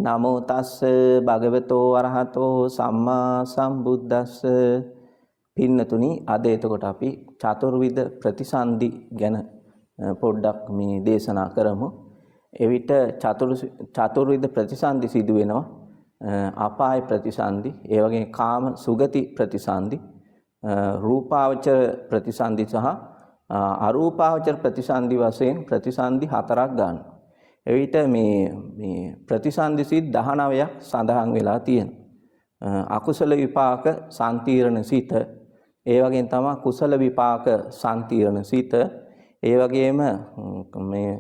නමෝ තස්ස භගවතෝ අරහතෝ සම්මා සම්බුද්දස්ස. පින්නතුනි, අද එතකොට අපි චතුර්විධ ප්‍රතිසන්දි ගැන පොඩ්ඩක් මේ දේශනා කරමු. එවිට චතුර්විධ ප්‍රතිසන්දි සිදු වෙනවා. අපාය ප්‍රතිසන්දි, ඒ වගේ කාම සුගති ප්‍රතිසන්දි, රූපාවචර ප්‍රතිසන්දි සහ අරූපාවචර ප්‍රතිසන්දි වශයෙන් ප්‍රතිසන්දි 4ක් ගන්නවා. එවිට මේ ප්‍රතිසන්දි සිත් 19ක් සඳහන් වෙලා තියෙනවා. අකුසල විපාක සම්තිරණ සිත, ඒ වගේම තමයි කුසල විපාක සම්තිරණ සිත, ඒ වගේම මේ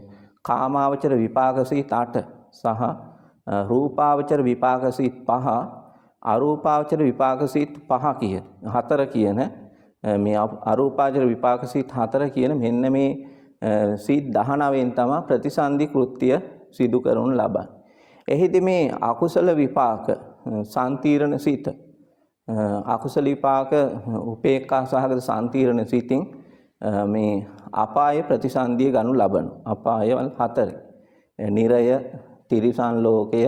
කාමාවචර විපාක සිත් 8 සහ රූපාවචර විපාක සිත් 5, අරූපාවචර විපාක සිත් 4 කියන මේ අරූපාවචර විපාක සිත් 4 කියන මෙන්න මේ සිත් 19න් තමයි ප්‍රතිසන්දි කෘත්‍ය සිදු කරනු ලබන්නේ. එහිදී මේ අකුසල විපාක සම්තිරණ සිත, අකුසල විපාක උපේක්ඛා සහගත සම්තිරණ සිතින් මේ අපාය ප්‍රතිසන්දිය ගනු ලබනවා. අපායවල 4. නිරය, තිරිසන් ලෝකය,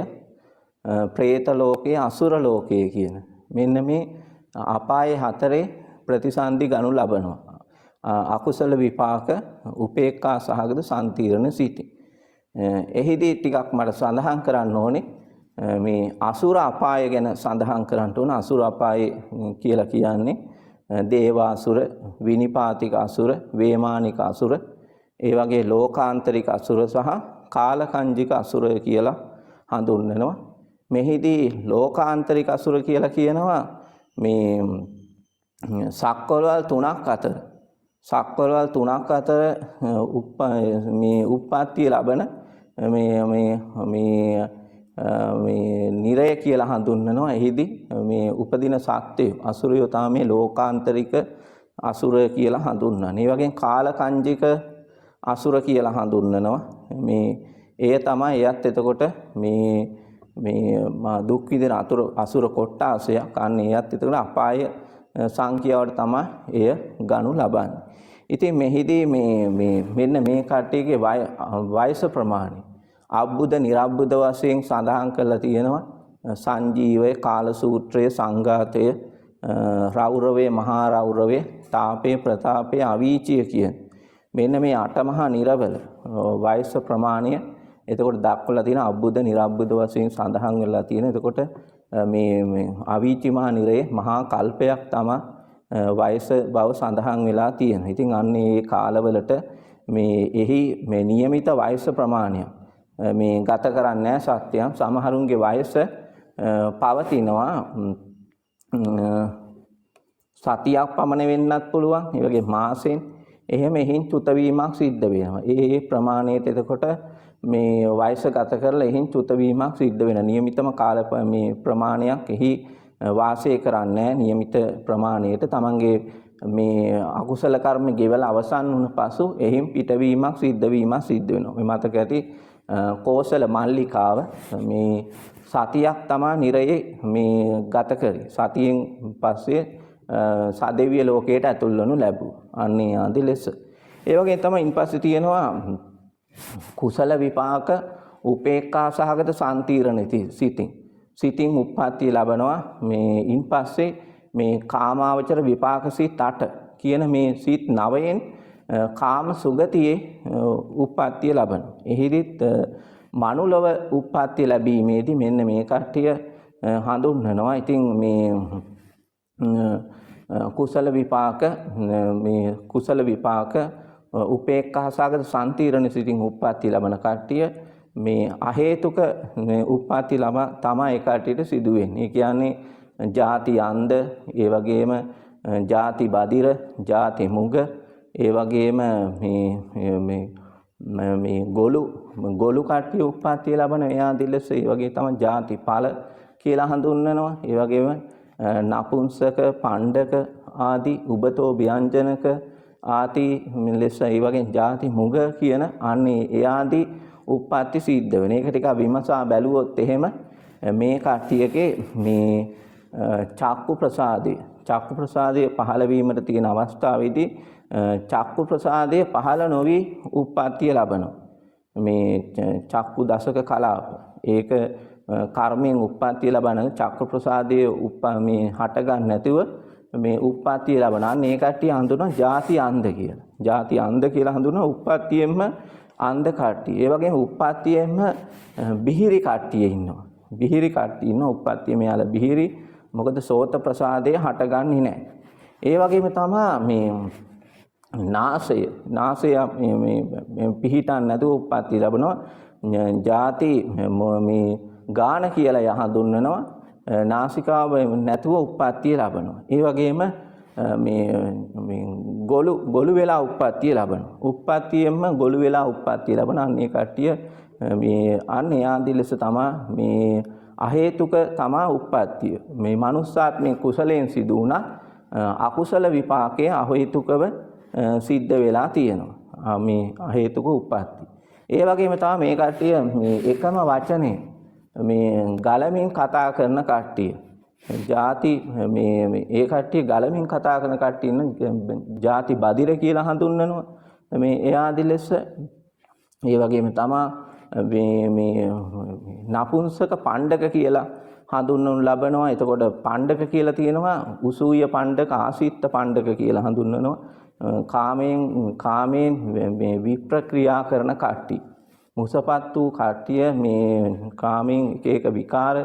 പ്രേත ලෝකය, අසුර ලෝකය කියන මෙන්න මේ අපායේ 4 ප්‍රතිසන්දි ගනු ලබනවා. අකුසල විපාක උපේක්ඛා සහගත සම්තිරණ සිටි. එහිදී ටිකක් මට සඳහන් කරන්න ඕනේ මේ අසුර අපාය ගැන සඳහන් කරන්න ඕන. අසුර අපාය කියලා කියන්නේ දේවාසුර, විනිපාතික අසුර, වේමානික අසුර, ඒ වගේ ලෝකාන්තරික අසුර සහ කාලකංජික අසුර කියලා හඳුන්වනවා. මෙහිදී ලෝකාන්තරික අසුර කියලා කියනවා මේ සක්වලවල් 3ක් අතර. සක්වලවල් 3ක් අතර මේ උප්පත්තිය ලබන මේ නිරය කියලා හඳුන්වනවා. එහිදී මේ උපදින සත්‍යය අසුරයෝ තමයි ලෝකාන්තරික අසුර කියලා හඳුන්වන්නේ. ඒ වගේම කාලකංජික අසුර කියලා හඳුන්වනවා. මේ එය තමයි එයත් එතකොට මේ දුක් විඳින අසුර කොට්ටාසයක්. අන්න එයත් එතකොට අපාය සංඛ්‍යාවට තමයි එය ගනු ලබන්නේ. ඉතින් මෙහිදී මෙන්න මේ කට්ටියගේ වයස ප්‍රමාණය අබ්බුද නිරබ්බුද වශයෙන් සඳහන් කරලා තියෙනවා. සංජීවය, කාලසූත්‍රය, සංඝාතය, රෞරවය, මහා රෞරවය, තාපේ, ප්‍රතාපේ, අවීචිය කියන මෙන්න මේ 8 මහා නිරවල වයස ප්‍රමාණය එතකොට දක්වලා තියෙන අබ්බුද නිරබ්බුද වශයෙන් සඳහන් වෙලා තියෙන. එතකොට මේ අවීචි මහා නිරේ මහා කල්පයක් තමයි වයස බව සඳහන් වෙලා තියෙනවා. ඉතින් අන්න ඒ කාලවලට එහි මේ નિયમિત වයස ප්‍රමාණය මේ ගත කරන්නේ සත්‍යයන්. සමහරුන්ගේ වයස පවතිනවා සතියක් පමණ වෙන්නත් පුළුවන්. ඒ වගේ මාසෙන් එහෙම එහින් චුත වීමක් සිද්ධ වෙනවා. ඒ ප්‍රමාණයට එතකොට මේ වයස ගත කරලා එහින් චුත වීමක් සිද්ධ වෙනවා. નિયમિતම කාල මේ ප්‍රමාණයක් එහි වාසය කරන්නේ નિયમિત ප්‍රමාණයට. තමන්ගේ මේ අකුසල කර්ම ගෙවල අවසන් වුණ පසු එහින් පිටවීමක් සිද්ධ වෙනවා. මේ මතක ඇති කෝසල මල්ලිකාව මේ සතියක් තමයි නිරයේ මේ ගත කරේ. සතියෙන් පස්සේ සදෙවිය ලෝකයට ඇතුල් වෙනු ලැබුවා. අන්නේ ආදි ලෙස. ඒ වගේ තමයි ඉන්පස්සේ තියෙනවා කුසල විපාක උපේක්ඛා සහගත සම්තිරණ සිතින් උප්පත්තිය ලබනවා. මේ ඉන්පස්සේ මේ කාමාවචර විපාක සිත් 8 කියන මේ සිත් 9න් කාම සුගතියේ උප්පත්තිය ලබනවා. එහිදීත් මනුලව උප්පත්තිය ලැබීමේදී මෙන්න මේ කට්ටිය හඳුන්වනවා. ඉතින් මේ කුසල විපාක උපේක්ඛා සහගත සම්තිරණ සිතින් උප්පත්තිය ලබන කට්ටිය මේ අහේතුක උප්පත්ති තමයි ඒ කට්ටියට සිදු වෙන්නේ. ඒ කියන්නේ ಜಾති අන්ධ, ඒ වගේම ಜಾති බදිර, ಜಾති මුග, ඒ වගේම මේ ගොළු කට්ටිය උප්පත්තිය ලබන එයාදී ලෙස. ඒ වගේ තමයි ಜಾති ඵල කියලා හඳුන්වනවා. ඒ වගේම නපුංසක, පණ්ඩක ආදී උබතෝ ව්‍යංජනක ආති ලෙස ඒ වගේ ಜಾති මුග කියන අන්නේ එයාදී උප්පත්ති සිද්ධ වෙන. ඒක ටික විමසා බැලුවොත් එහෙම මේ කට්ටියගේ මේ චක්කු ප්‍රසාදය පහළ වීමට තියෙන අවස්ථාවේදී චක්කු ප්‍රසාදය පහළ නොවි උප්පත්තිය ලබනවා. මේ චක්කු දශක කලාප ඒක කර්මයෙන් උප්පත්තිය ලබන චක්ක ප්‍රසාදයේ මේ හට ගන්න නැතිව මේ උප්පත්තිය ලබන අන්න ඒ කට්ටිය හඳුනන ಜಾති අන්ධ කියලා. ಜಾති අන්ධ කියලා හඳුනන උප්පත්තියෙම අන්ධ කට්ටිය. ඒ වගේම උප්පත්තියෙම බිහිරි කට්ටිය ඉන්නවා. බිහිරි කට්ටිය ඉන්න උප්පත්තිය මෙයාලා බිහිරි මොකද සෝත ප්‍රසාදයේ හටගන්නේ නැහැ. ඒ වගේම තමයි මේ නාසය මේ පිහිටන් නැතුව උප්පත්තිය ලැබනවා. ಜಾති මේ ගාන කියලා හඳුන්වනවා. නාසිකාව නැතුව උප්පත්තිය ලැබනවා. ඒ වගේම මේ ගොළු වෙලා උප්පත්තිය ලැබනවා. උප්පත්තියෙම ගොළු වෙලා උප්පත්තිය ලැබන අන්නේ කට්ටිය මේ අන්න යාදී ලෙස තමයි මේ අහේතුක තමයි උප්පත්තිය. මේ මනුස්සාත්මේ කුසලයෙන් සිදු වුණා අකුසල විපාකයේ අහේතුකව සිද්ධ වෙලා තියෙනවා. මේ අහේතුක උප්පත්ති. ඒ වගේම තමයි මේ කට්ටිය මේ එකම වචනේ මේ ගලමින් කතා කරන කට්ටිය. ಜಾති මේ ඒ කට්ටිය ගලමින් කතා කරන කට්ටිය ඉන්න ಜಾති බදිර කියලා හඳුන්වනවා. මේ එයාදි ලෙස ඒ වගේම තමයි මේ නපුංසක පණ්ඩක කියලා හඳුන්වනු ලබනවා. එතකොට පණ්ඩක කියලා තියෙනවා උසූය පණ්ඩක ආසිත පණ්ඩක කියලා හඳුන්වනවා. කාමයෙන් මේ විප්‍රක්‍රියා කරන කට්ටිය. මුසපත් වූ කට්ටිය මේ කාමයෙන් එක විකාර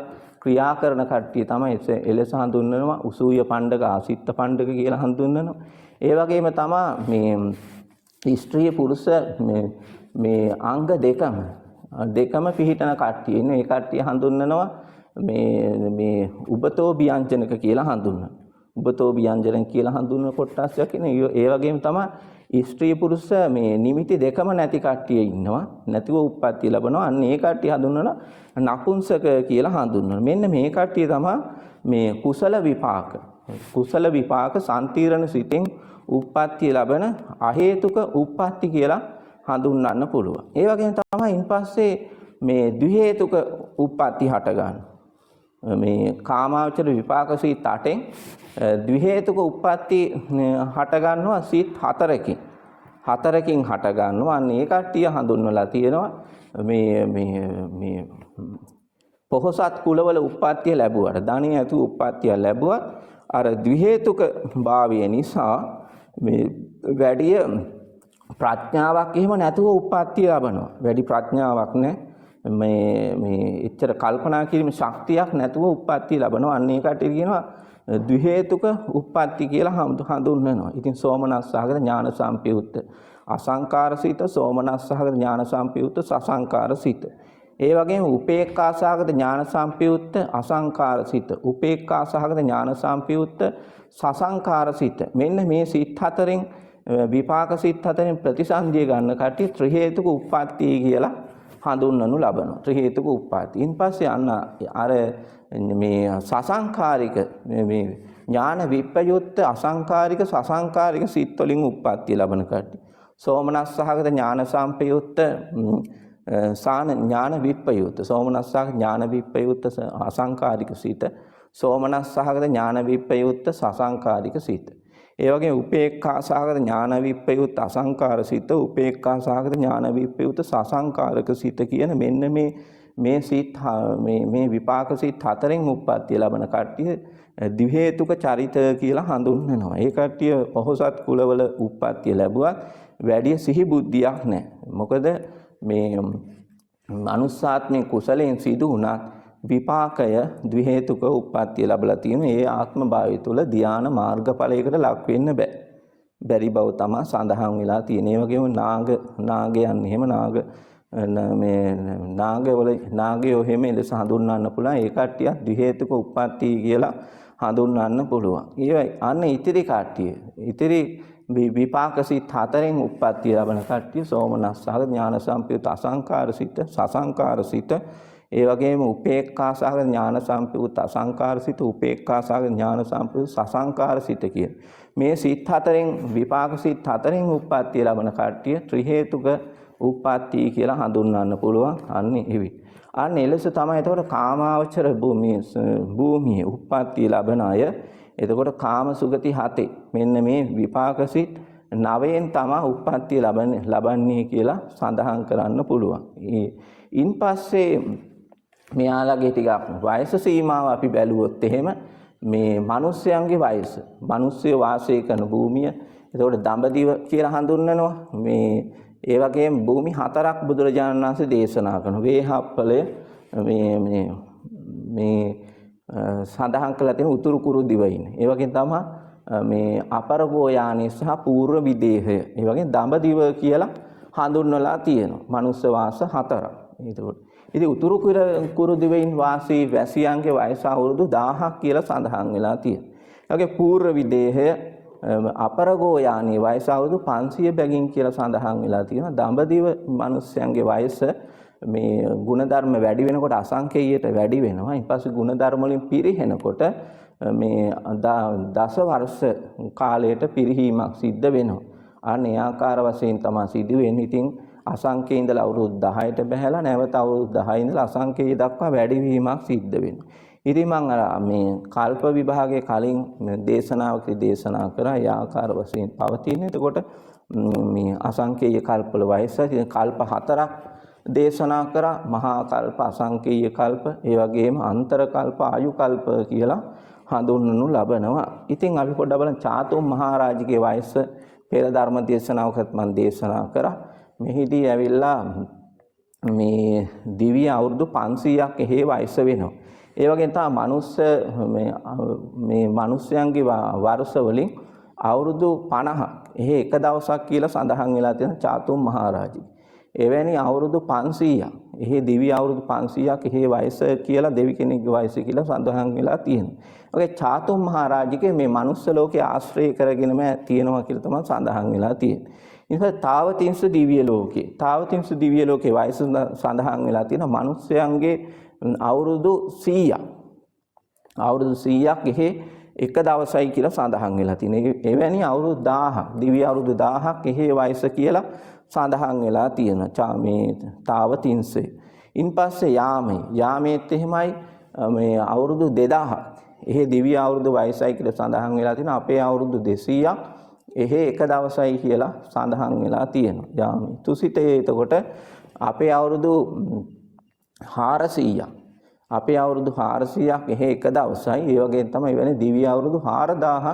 ක්‍රියා කරන කට්ටිය තමයි එලෙස හඳුන්වනවා උසූය පණ්ඩක ආසිත පණ්ඩක කියලා හඳුන්වනවා. ඒ වගේම තමයි මේ ස්ත්‍රී පුරුෂ මේ අංග දෙකම පිහිටන කට්ටිය ඉන්න ඒ කට්ටිය හඳුන්වනවා මේ උබතෝ ව්‍යංජනක කියලා හඳුන්වනවා. උබතෝ ව්‍යංජනක කියලා හඳුන්වන කොටසක් ඉන්නේ. ඒ වගේම තමයි ස්ත්‍රී පුරුෂ මේ නිමිති දෙකම නැති කට්ටිය ඉන්නවා. නැතිව උප්පත්ති ලැබනවා. අන්න ඒ කට්ටිය හඳුන්වනවා නපුංසක කියලා හඳුන්වනවා. මෙන්න මේ කට්ටිය තමයි මේ කුසල විපාක සම්තිරණ සිතින් උප්පත්ති ලැබෙන අහේතුක උප්පත්ති කියලා හඳුන්වන්න පුළුවන්. ඒ වගේම තමයි ඉන්පස්සේ මේ ද්විහේතුක උප්පත්ති හට ගන්න. මේ කාමාවචර විපාක සිත් 8න් ද්විහේතුක උප්පත්ති හට ගන්නවා සිත් 4කින්. 4කින් හට ගන්නවා. අන්න ඒ කට්ටිය හඳුන්වලා තියෙනවා මේ පොහොසත් කුලවල උප්පත්තිය ලැබුවාට ධනිය ඇතු උප්පත්තිය ලැබුවා අර ද්විහේතුක භාවය නිසා මේ වැඩි ප්‍රඥාවක් එහෙම නැතුව උප්පත්තිය ලබනවා. වැඩි ප්‍රඥාවක් නැහැ. මේ එච්චර කල්පනා කිරීමේ ශක්තියක් නැතුව උප්පත්තිය ලබනවා. අන්න ඒකට කියනවා ද්විහේතුක උප්පත්ති කියලා හඳුන්වනවා. ඉතින් සෝමනස්සහගත ඥාන සම්පයුත්ත අසංකාරසිත, සෝමනස්සහගත ඥාන සම්පයුත්ත සසංකාරසිත. ඒ වගේම උපේක්ඛාසහගත ඥාන සම්පයුත්ත අසංකාරසිත, උපේක්ඛාසහගත ඥාන සම්පයුත්ත සසංකාරසිත. මෙන්න මේ සිත් හතරෙන් විපාක සිත් හතරෙන් ප්‍රතිසන්දිය ගන්න කට්ටිය ත්‍රි හේතුක උප්පත්ති කියලා හඳුන්වනු ලබනවා. ත්‍රි හේතුක උප්පත්ති. ඊන් පස්සේ අන්න අර මේ සසංකාරික මේ ඥාන විප්පයුත්ත අසංකාරික සසංකාරික සිත් වලින් උප්පත්ති ලබන කට්ටිය. සෝමනස්සහගත ඥාන සම්පයුත්ත සාන ඥාන විප්පයුත්ත, සෝමනස්සහගත ඥාන විප්පයුත්ත අසංකාරික සිත, සෝමනස්සහගත ඥාන විප්පයුත්ත සසංකාරික සිත. ඒ වගේ උපේක්ඛාසහගත ඥාන විප්පයුත් අසංකාර සිත, උපේක්ඛාසහගත ඥාන විප්පයුත් සසංකාරක සිත කියන මෙන්න මේ සිත් මේ විපාක සිත් හතරෙන් උප්පත්තිය ලබන කට්ටිය ද්විහේතුක චරිත කියලා හඳුන්වනවා. ඒ කට්ටිය පොහොසත් කුලවල උප්පත්තිය ලැබුවත් වැඩි සිහි බුද්ධියක් නැහැ. මොකද මේ මනුස්සාත්මේ කුසලයෙන් සිදු වුණත් විපාකය ද්විහේතුක උප්පත්තිය ලැබලා තියෙන ඒ ආත්ම භාවය තුළ ධ්‍යාන මාර්ගඵලයකට ලක් වෙන්න බැරි බව තමයි සඳහන් වෙලා තියෙන්නේ. ඒ වගේම නාගයන් එහෙම නාගයෝ එහෙම ලෙස හඳුන්වන්න පුළුවන්. ඒ කට්ටිය ද්විහේතුක උප්පත්ති කියලා හඳුන්වන්න පුළුවන්. ඒවයි අන්න ඉතිරි කට්ටිය ඉතිරි විපාක සිත් හතරෙන් උප්පත්තිය ලබන කට්ටිය සෝමනස්සහගත ඥාන සම්පයුත් අසංකාර සිත, සසංකාර සිත, ඒ වගේම උපේක්ඛාසහගත ඥාන සම්පයුත් අසංකාර සිත, උපේක්ඛාසහගත ඥාන සම්පයුත් සසංකාර සිත කියන මේ සිත් හතරෙන් විපාක සිත් හතරෙන් උප්පත්තිය ලබන කට්ටිය ත්‍රි හේතුක උප්පත්ති කියලා හඳුන්වන්න පුළුවන්. අන්න එවි. අන්න එලෙස තමයි එතකොට කාමාවචර භූමියේ උප්පත්තිය ලබන අය එතකොට කාම සුගති 7 මෙන්න මේ විපාක සිත් 9න් තමයි උප්පත්තිය ලබන්නේ කියලා සඳහන් කරන්න පුළුවන්. ඉන් පස්සේ මෙයාලගේ ටිකක් වයස සීමාව අපි බැලුවොත් එහෙම මේ මිනිස්යන්ගේ වයස මිනිස්සු වාසය කරන භූමිය එතකොට දඹදිව කියලා හඳුන්වනවා මේ ඒ වගේම භූමි හතරක් බුදුරජාණන් වහන්සේ දේශනා කරනවා වේහප්පලය මේ සඳහන් කළ තියෙන උතුරු කුරු දිවයින ඒ වගේම තමයි මේ අපරගෝ යානේ සහ පූර්ව විදේහය ඒ වගේම දඹදිව කියලා හඳුන්වලා තියෙනවා මනුස්ස වාස හතරක් එතකොට ඉතින් උතුරු කුරු දිවයින් වාසී වැසියන්ගේ වයස අවුරුදු 1000ක් කියලා සඳහන් වෙලා තියෙනවා. ඒ වගේ පූර්ව විදේහය අපරගෝ යානී වයස අවුරුදු 500 බැගින් කියලා සඳහන් වෙලා තියෙනවා. දඹදිව මිනිස්යන්ගේ වයස මේ ಗುಣධර්ම වැඩි වෙනකොට අසංකේයයට වැඩි වෙනවා. ඊට පස්සේ ಗುಣධර්ම වලින් පිරිහෙනකොට මේ දස වර්ෂ කාලයට පිරිහීමක් සිද්ධ වෙනවා. අනේ ආකාර වශයෙන් තමයි සිදු වෙන්නේ. ඉතින් අසංකේය ඉඳලා අවුරුදු 10ට බහැලා නැවත අවුරුදු 10 ඉඳලා අසංකේය දක්වා වැඩිවීමක් සිද්ධ වෙනවා. ඉතින් මම මේ කල්ප විභාගයේ කලින් දේශනාවකදී දේශනා කරා ඒ ආකාර වශයෙන් පවතින. එතකොට මේ අසංකේය කල්පවල වයස කල්ප 4ක් දේශනා කරා මහා කල්ප අසංකේය කල්ප ඒ වගේම අන්තර කල්ප ආයු කල්ප කියලා හඳුන්වනු ලබනවා. ඉතින් අපි පොඩ්ඩක් බලමු චාතුම් මහරජගේ වයස පෙර ධර්ම දේශනාවකත් මම දේශනා කරා. මෙහිදී ඇවිල්ලා මේ දිව්‍ය අවුරුදු 500ක් එහෙ වයස වෙනවා. ඒ වගේම තමයි මනුස්ස මේ මිනිස්යන්ගේ වර්ෂ වලින් අවුරුදු 50ක් එහෙ එක දවසක් කියලා සඳහන් වෙලා තියෙන චාතුම් මහරජගේ. එවැනි අවුරුදු 500ක් එහෙ දිව්‍ය අවුරුදු 500ක් එහෙ වයස කියලා දෙවි කෙනෙක්ගේ වයස කියලා සඳහන් වෙලා තියෙනවා. ඔගේ චාතුම් මහරජගේ මේ මනුස්ස ලෝකේ ආශ්‍රය කරගෙනම තියෙනවා කියලා තමයි සඳහන් වෙලා තියෙන්නේ. ඉතින් තාවතිංස දිව්‍ය ලෝකේ තාවතිංස දිව්‍ය ලෝකේ වයස සඳහන් වෙලා තියෙන මිනිස්යන්ගේ අවුරුදු 100ක් අවුරුදු 100ක් එහෙ එක දවසයි කියලා සඳහන් වෙලා තියෙනවා. එවැනි අවුරුදු 1000ක් දිව්‍ය අවුරුදු 1000ක් එහෙ වයස කියලා සඳහන් වෙලා තියෙනවා. මේ තාවතිංසේ. ඉන්පස්සේ යාමේත් එහෙමයි මේ අවුරුදු 2000ක් එහෙ දිව්‍ය අවුරුදු වයසයි කියලා සඳහන් වෙලා තියෙනවා. අපේ අවුරුදු 200ක් එහෙ එක දවසයි කියලා සඳහන් වෙලා තියෙනවා. යාමී තුසිතේ එතකොට අපේ අවුරුදු 400ක් අපේ අවුරුදු 400ක් එහෙ එක දවසයි. ඒ වගේම තමයි වෙන දිව්‍ය අවුරුදු 4000ක්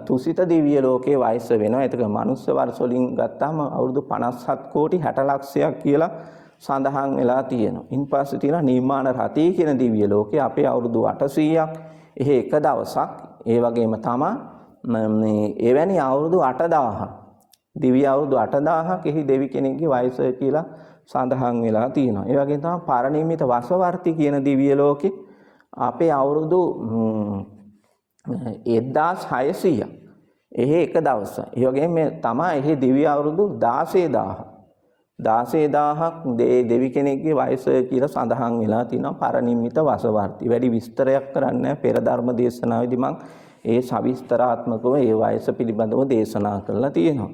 තුසිත දිව්‍ය ලෝකයේ වයස වෙනවා. ඒක මනුස්ස වර්ෂ වලින් ගත්තාම අවුරුදු 57 කෝටි 60 ලක්ෂයක් කියලා සඳහන් වෙලා තියෙනවා. ඉන්පස්සේ තියෙනවා නිර්මාණ රතී කියන දිව්‍ය ලෝකයේ අපේ අවුරුදු 800ක් එහෙ එක දවසක්. ඒ වගේම තමයි මේ එවැනි අවුරුදු 8000ක් දිව්‍ය අවුරුදු 8000ක් එහි දෙවි කෙනෙක්ගේ වයස කියලා සඳහන් වෙලා තියෙනවා. ඒ වගේම තමයි පරිනිම්මිත වසවර්ති කියන දිව්‍ය ලෝකේ අපේ අවුරුදු 1600ක් එහෙ එක දවසයි. ඒ වගේම තමයි එහි දිව්‍ය අවුරුදු 16000ක් දෙවි කෙනෙක්ගේ වයස කියලා සඳහන් වෙලා තියෙනවා පරිනිම්මිත වසවර්ති. වැඩි විස්තරයක් කරන්නේ පෙර ධර්ම දේශනාවේදී මම ඒ සවිස්තරාත්මකව ඒ වයස පිළිබඳව දේශනා කරලා තියෙනවා.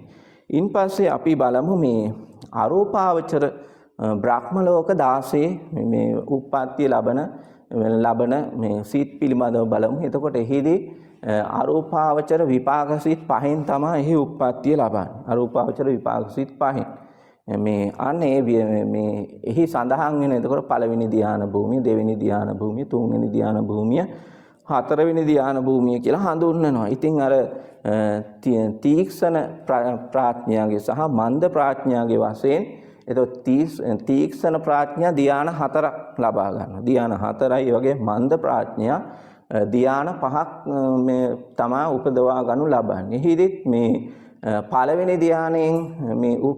ඉන්පස්සේ අපි බලමු මේ අරූපාවචර බ්‍රහ්ම ලෝක 16 මේ උප්පත්තිය ලබන මේ සීත් පිළිබඳව බලමු. එතකොට එහිදී අරූපාවචර විපාක සීත් පහෙන් තමයි එහි උප්පත්තිය ලබන්නේ. අරූපාවචර විපාක සීත් පහෙන්. මේ අනේ මේ එහි සඳහන් වෙන එතකොට පළවෙනි ධ්‍යාන භූමිය, දෙවෙනි ධ්‍යාන භූමිය, තුන්වෙනි ධ්‍යාන භූමිය, හතරවෙනි ධ්‍යාන භූමිය කියලා හඳුන්වනවා. ඉතින් අර තීක්ෂණ ප්‍රඥාගේ සහ මන්ද ප්‍රඥාගේ වශයෙන් එතකොට තීක්ෂණ ප්‍රඥා ධ්‍යාන 4ක් ලබා ගන්නවා. ධ්‍යාන 4යි වගේ මන්ද ප්‍රඥා ධ්‍යාන 5ක් මේ තමයි උපදවා ගන්නු ලබන්නේ. එහිදීත් මේ පළවෙනි ධ්‍යානයෙන්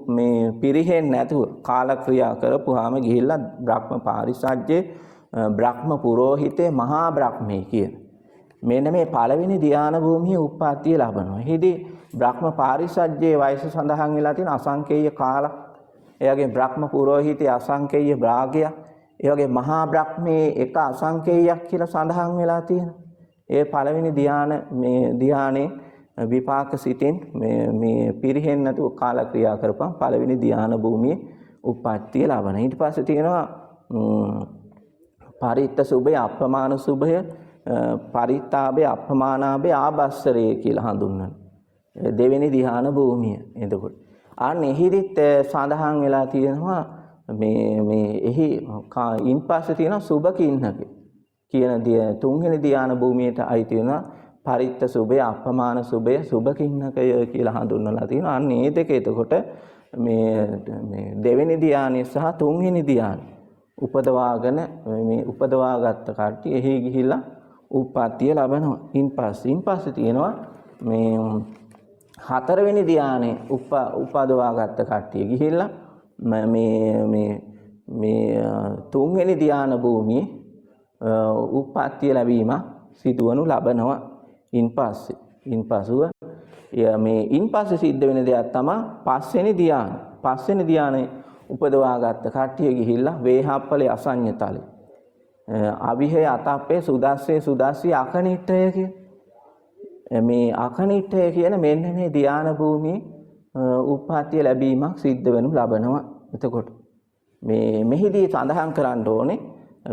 මේ පිරිහෙන්නේ නැතුව කාලක්‍රියා කරපුවාම ගිහිල්ලා බ්‍රහ්ම පාරිසජ්ජේ බ්‍රහ්ම පුරෝහිතේ මහා බ්‍රහ්මේ කියන මෙන්න මේ පළවෙනි ධ්‍යාන භූමියේ උප්පත්තිය ලබනවා. එහිදී බ්‍රහ්ම පාරිසජ්ජේ වයස සඳහන් වෙලා තියෙන අසංකේය කාල. ඒ වගේ බ්‍රහ්ම පුරෝහිතේ අසංකේය භාගය. ඒ වගේ මහා බ්‍රහ්මේ එක අසංකේයයක් කියලා සඳහන් වෙලා තියෙනවා. ඒ පළවෙනි ධ්‍යානයේ විපාක සිටින් මේ පිරිහෙන්නේ නැතුව කාලක්‍රියා කරපන් පළවෙනි ධ්‍යාන භූමියේ උප්පත්තිය ලබන. ඊට පස්සේ තියෙනවා පරිත්ත සුභය, අප්‍රමාණ සුභය, පරිත්තාභය, අප්‍රමාණාභය, ආභස්සරය කියලා හඳුන්වනවා. දෙවෙනි ධ්‍යාන භූමිය. එතකොට අන්න එහිදිත් සඳහන් වෙලා තියෙනවා මේ එහි ඉන්පස්සේ තියෙන සුභ කින්නක කියන තුන්වෙනි ධ්‍යාන භූමියට අයිති වෙන පරිත්ත සුභය, අපමාන සුභය, සුභ කින්නකය කියලා හඳුන්වලා තියෙනවා. අන්න ඒ දෙක එතකොට මේ දෙවෙනි ධ්‍යානෙ සහ තුන්වෙනි ධ්‍යානෙ උපදවාගෙන මේ උපදවාගත්ත කට්ටිය එහි ගිහිල්ලා උප්පත්තිය ලබනවා. ඉන්පස්සේ තියෙනවා මේ හතරවෙනි ධ්‍යානෙ උපදවාගත්ත කට්ටිය ගිහිල්ලා මේ තුන්වෙනි ධ්‍යාන භූමියේ උප්පත්තිය ලැබීම සිදුවනු ලබනවා. ඉන්පසුව මේ ඉන්පස්සේ සිද්ධ වෙන දෙයක් තමයි පස්වෙනි ධ්‍යාන. පස්වෙනි ධ්‍යානෙ උපදවාගත්ත කට්ටිය ගිහිල්ලා වේහප්පලේ අසඤ්ඤතලේ අවිහේ අතප්පේ සුදස්සේ අකනිට්ඨය කියන මේ අකනිට්ඨය කියන මෙන්න මේ ධ්‍යාන භූමියේ උප්පත්තිය ලැබීමක් සිද්ධ වෙනු ලබනවා. එතකොට මෙහිදී සඳහන් කරන්න ඕනේ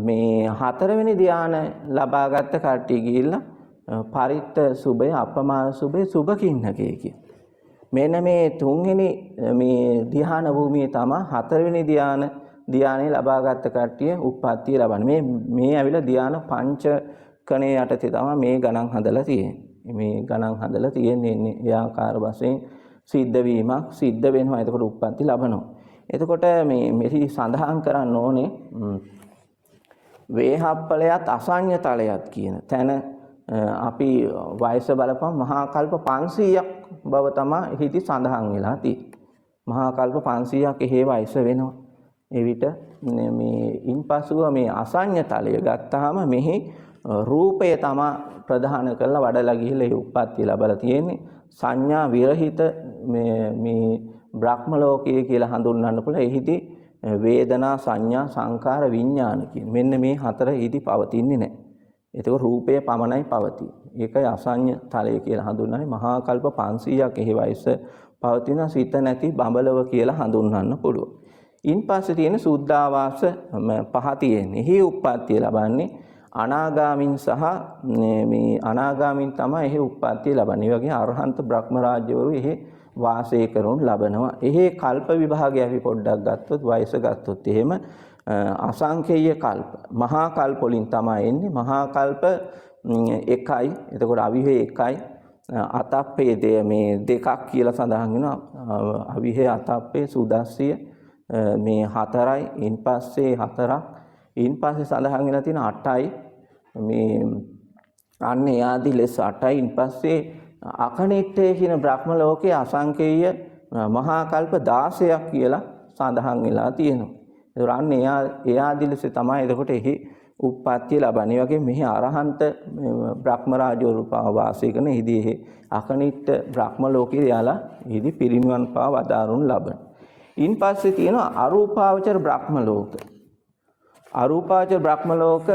මේ හතරවෙනි ධ්‍යාන ලබාගත් කට්ටිය ගිහිල්ලා පරිත්ත සුභය, අපමාන සුභය, සුභ කින්නකේ කියන මෙන්න මේ තුන්වෙනි මේ ධ්‍යාන භූමියේ තමයි හතරවෙනි ධ්‍යානෙ ලබාගත් කට්ටිය උප්පත්තිය ලබන්නේ. මේ ඇවිල්ලා ධ්‍යාන පංචකණේ යටතේ තමයි මේ ගණන් හදලා තියෙන්නේ. මේ ගණන් හදලා තියෙන්නේ ඒ ආකාර වශයෙන් සිද්ධ වීමක් සිද්ධ වෙනවා. එතකොට උප්පත්ති ලබනවා. එතකොට මෙහි සඳහන් කරන්න ඕනේ වේහප්පලයත් අසඤ්ඤ තලයත් කියන තැන අපි වයස බලපම් මහා කල්ප 500ක් බව තමයි හිටි සඳහන් වෙලා තියෙන්නේ. මහා කල්ප 500ක් එහෙ වයස වෙනවා. ඒ විට මේ ඉන්පසුව මේ අසඤ්ඤ තලය ගත්තාම මෙහි රූපය තමයි ප්‍රධාන කරලා වඩලා ගිහිල්ලා ඒ උප්පත්තිය ලැබලා තියෙන්නේ. සංඥා විරහිත මේ බ්‍රහ්ම ලෝකය කියලා හඳුන්වන්න පුළුවන්. එහිදී වේදනා, සංඥා, සංකාර, විඥාන කියන මෙන්න මේ හතර එහිදී පවතින්නේ නැහැ. ඒක රූපය පමණයි පවතින්නේ. ඒකයි අසඤ්ඤ තලය කියලා හඳුන්වන්නේ. මහා කල්ප 500ක් එහි වයස පවතින සිත නැති බඹලව කියලා හඳුන්වන්න පුළුවන්. ඉන්පස්සේ තියෙන සුද්ධාවාස පහ තියෙන්නේ. එහි උප්පත්තිය ලබන්නේ අනාගාමින් සහ මේ අනාගාමින් තමයි එහි උප්පත්තිය ලබන්නේ. ඒ වගේ අරහන්ත බ්‍රහ්ම රාජ්‍යවරු එහි වාසය කරනු ලබනවා. එහි කල්ප විභාගය අපි පොඩ්ඩක් ගත්තොත් වයස ගත්තොත් එහෙම අසංඛේය කල්ප මහා කල්ප වලින් තමයි එන්නේ. මහා කල්ප එකයි. එතකොට අවිහේ එකයි. අතප්පේ මේ දෙකක් කියලා සඳහන් වෙනවා. අවිහේ අතප්පේ සුදස්සිය මේ හතරයි. ඉන්පස්සේ හතරක්. ඉන්පස්සේ සඳහන් වෙලා තියෙන 8යි. මේ අන්න එයාදී ලෙස 8යි. ඉන්පස්සේ අකනිට්ඨය කියන බ්‍රහ්ම ලෝකයේ අසංකේය මහා කල්ප 16ක් කියලා සඳහන් වෙලා තියෙනවා. ඒක අන්න එයාදී ලෙස තමයි එතකොට එහි උප්පත්තිය ලබන්නේ. වගේ මෙහි අරහන්ත බ්‍රහ්ම රාජවරු වාසය කරන එහිදී අකනිට්ඨ බ්‍රහ්ම ලෝකයේ යාලා එහිදී පිරිනිවන් පාව වදාරුන් ලබන. ඉන්පස්සේ තියෙනවා අරූපාවචර බ්‍රහ්ම ලෝක. අරූපාවචර බ්‍රහ්ම ලෝක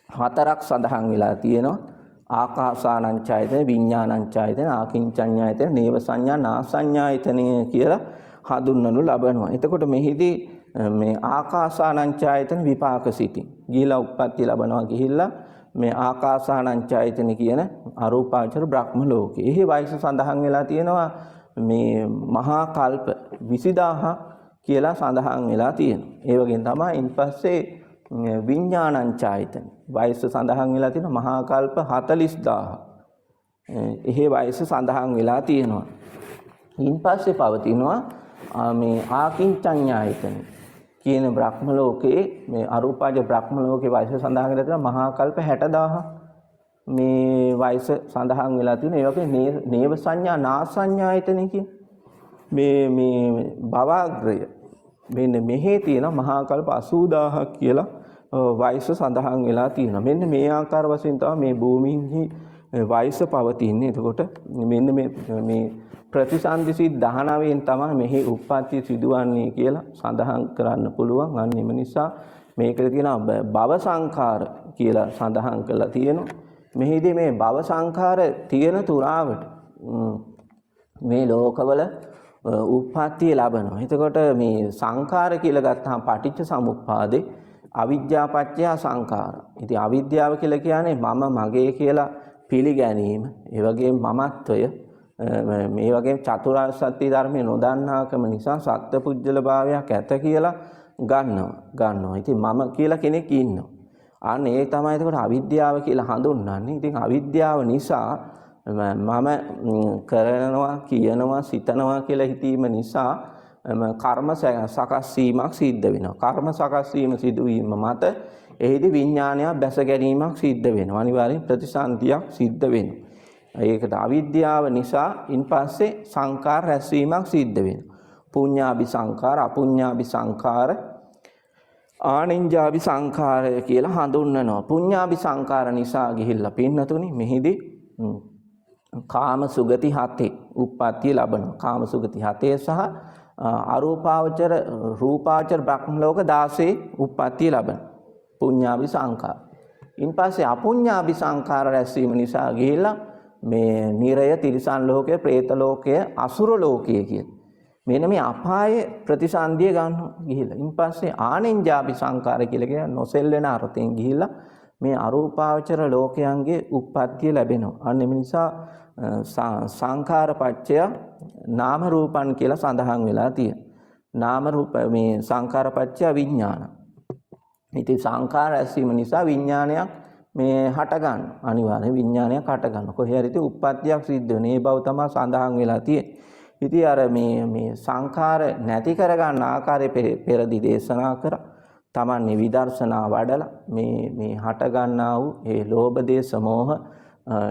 හතරක් සඳහන් වෙලා තියෙනවා. ආකාසානංචායතන, විඥානංචායතන, ආකින්චඤ්ඤායතන, නේව සංඥා, නාසඤ්ඤායතනය කියලා හඳුන්වනු ලබනවා. එතකොට මෙහිදී මේ ආකාසානංචායතන විපාක සිතින් ගිහිලා උප්පත්ති ලබනවා. ගිහිල්ලා මේ ආකාසානංචායතන කියන අරූපාවචර බ්‍රහ්ම ලෝකේ. එහි වයස සඳහන් වෙලා තියෙනවා මේ මහා කල්ප 20000 කියලා සඳහන් වෙලා තියෙනවා. ඒ වගේම තමයි ඉන්පස්සේ විඥානංචායතන වයස සඳහන් වෙලා තියෙනවා මහා කල්ප 40000. එහි වයස සඳහන් වෙලා තියෙනවා. ඉන්පස්සේ පවතිනවා මේ ආකින්චඤ්ඤායතන කියන බ්‍රහ්ම ලෝකයේ මේ අරූපාවචර බ්‍රහ්ම ලෝකයේ වයස සඳහන් වෙලා තියෙනවා මහා කල්ප 60000. මේ වයස සඳහන් වෙලා තියෙනවා. ඒ වගේ නේව සංඥා, නාසඤ්ඤායතන කියන මේ භවග්‍රය මෙන්න මෙහි තියෙන මහා කල්ප 80000ක් කියලා වයස සඳහන් වෙලා තියෙනවා. මෙන්න මේ ආකාර වශයෙන් තමයි මේ භූමියේ වයස පවතින්නේ. එතකොට මෙන්න මේ ප්‍රතිසන්දිසි 19න් තමයි මෙහි උප්පත්ති සිදුවන්නේ කියලා සඳහන් කරන්න පුළුවන්. අන්න එම නිසා මේකේ තියෙන භව සංඛාර කියලා සඳහන් කරලා තියෙනවා. මෙහිදී මේ භව සංඛාර තියෙන තුරාවට මේ ලෝකවල උප්පත්තිය ලබනවා. එතකොට මේ සංඛාර කියලා ගත්තාම පටිච්ච සමුප්පාදේ අවිද්‍යාව පත්‍ය සංඛාර. ඉතින් අවිද්‍යාව කියලා කියන්නේ මම මගේ කියලා පිළිගැනීම. ඒ වගේම මමත්වය මේ වගේ චතුරාර්ය සත්‍ය ධර්මය නොදන්නාකම නිසා සත්පුජ්‍යල භාවයක් ඇත කියලා ගන්නවා. ඉතින් මම කියලා කෙනෙක් ඉන්නවා. අන්න ඒක තමයි එතකොට අවිද්‍යාව කියලා හඳුන්වන්නේ. ඉතින් අවිද්‍යාව නිසා මම කරනවා කියනවා සිතනවා කියලා හිතීම නිසා කර්ම සකස් වීමක් සිද්ධ වෙනවා. කර්ම සකස් වීම සිදුවීම මත එහිදී විඥානයක් බැස ගැනීමක් සිද්ධ වෙනවා. අනිවාර්යෙන් ප්‍රතිසන්දියක් සිද්ධ වෙනවා. ඒකට අවිද්‍යාව නිසා ඉන්පස්සේ සංකාර රැස්වීමක් සිද්ධ වෙනවා. පුඤ්ඤාභි සංකාර, අපුඤ්ඤාභි සංකාර, ආනිඤ්ඤාභි සංකාර කියලා හඳුන්වනවා. පුඤ්ඤාභි සංකාර නිසා ගිහිල්ලා පින්නතුනි මෙහිදී කාම සුගති හතේ උප්පත්තිය ලබනවා. කාම සුගති හතේ සහ අරූපාවචර රූපාවචර බ්‍රහ්ම ලෝක 16 උප්පත්තිය ලබන පුඤ්ඤාභි සංකාර. ඉන්පස්සේ අපුඤ්ඤාභි සංකාර රැස්වීම නිසා ගිහිල්ලා මේ නිරය, තිරිසන් ලෝකය, പ്രേත ලෝකය, අසුර ලෝකය කියන මෙන්න මේ අපායේ ප්‍රතිසන්දිය ගන්නවා ගිහිල්ලා. ඉන්පස්සේ ආනෙන්ජාභි සංකාර කියලා කියන නොසෙල්වෙන අර්ථයෙන් ගිහිල්ලා මේ අරූපාවචර ලෝකයන්ගේ උප්පත්තිය ලැබෙනවා. අන්න මේ නිසා සංඛාර පච්චය නාම රූපන් කියලා සඳහන් වෙලා තියෙනවා. නාම රූප මේ සංඛාර පච්චය විඥාන. ඉතින් සංඛාර ඇසීම නිසා විඥානයක් මේ හට ගන්න. අනිවාර්යෙන් විඥානයක් හට ගන්න. කොහේ හරි ඉතින් උප්පත්තියක් සිද්ධ වෙන. ඒ බව තමයි සඳහන් වෙලා තියෙන්නේ. ඉතින් අර මේ සංඛාර නැති කර ගන්න ආකාරය පෙරදී දේශනා කරා. තමන්නේ විදර්ශනා වඩලා මේ හට ගන්නා වූ ඒ ලෝභ දේශ මොහ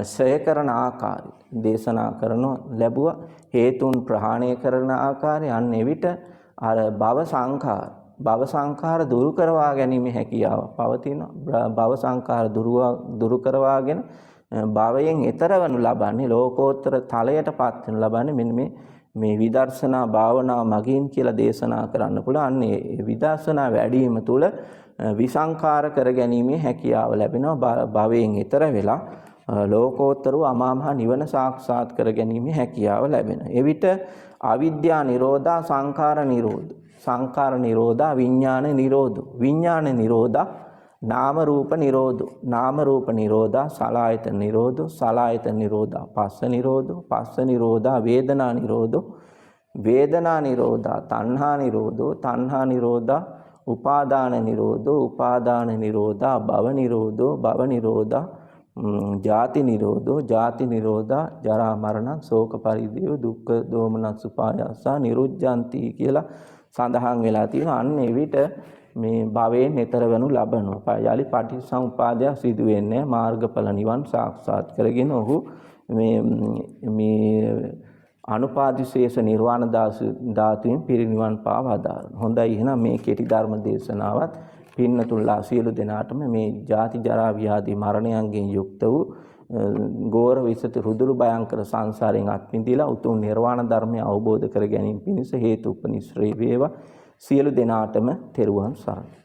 ශ්‍රේ කරන ආකාරය දේශනා කරන ලැබුවා. හේතුන් ප්‍රහාණය කරන ආකාරය අන්න එවිට අර භව සංඛාර දුරු කරවා ගැනීම හැකියාව පවතින. භව සංඛාර දුරු කරවාගෙන භවයෙන් එතර වනු ලබන්නේ ලෝකෝත්තර තලයටපත් වෙනු ලබන්නේ මෙන්න මේ විදර්ශනා භාවනාව මගින් කියලා දේශනා කරන්න පුළුවන්. අන්නේ විදර්ශනා වැඩිම තුළ විසංඛාර කර ගැනීමේ හැකියාව ලැබෙනවා. භවයෙන් එතර වෙලා ලෝකෝත්තර අමා මහ නිවන සාක්ෂාත් කර ගැනීමේ හැකියාව ලැබෙනවා. එවිට අවිද්‍යා නිරෝධා සංඛාර නිරෝධ, සංඛාර නිරෝධා විඥාන නිරෝධ, විඥාන නිරෝධා නාම රූප නිරෝධ, නාම රූප නිරෝධා සලආයතන නිරෝධ, සලආයතන නිරෝධා පස්ස නිරෝධ, පස්ස නිරෝධා වේදනා නිරෝධ, වේදනා නිරෝධා තණ්හා නිරෝධ, තණ්හා නිරෝධා උපාදාන නිරෝධ, උපාදාන නිරෝධා භව නිරෝධ, භව නිරෝධා ජාති නිරෝධෝ, ජාති නිරෝධා ජරා මරණ ශෝක පරිදේව දුක්ඛ දෝමනස් උපායාස නිරුද්ධಂತಿ කියලා සඳහන් වෙලා තියෙනවා. අන්න එවිට මේ භවයෙන් ඈතර වෙනු ලබනවා. යලි පටිච්චසමුපාදය සිදු වෙන්නේ මාර්ගඵල නිවන් සාක්ෂාත් කරගෙන ඔහු මේ අනුපාදිශේෂ නිර්වාණ ධාතුවෙන් පිරිනිවන් පාවදාන. හොඳයි, එහෙනම් මේ කෙටි ධර්ම දේශනාවත් පින්නතුල්ලා සියලු දෙනාටම මේ ජාති ජරා ව්‍යාධි මරණයන්ගෙන් යුක්ත වූ ගෝර විසත රුදුරු භයංකර සංසාරයෙන් අත්මිදීලා උතුම් නිර්වාණ ධර්මය අවබෝධ කර ගැනීම පිණිස හේතු උපනිශ්‍රේ වේවා. සියලු දෙනාටම තෙරුවන් සරණයි.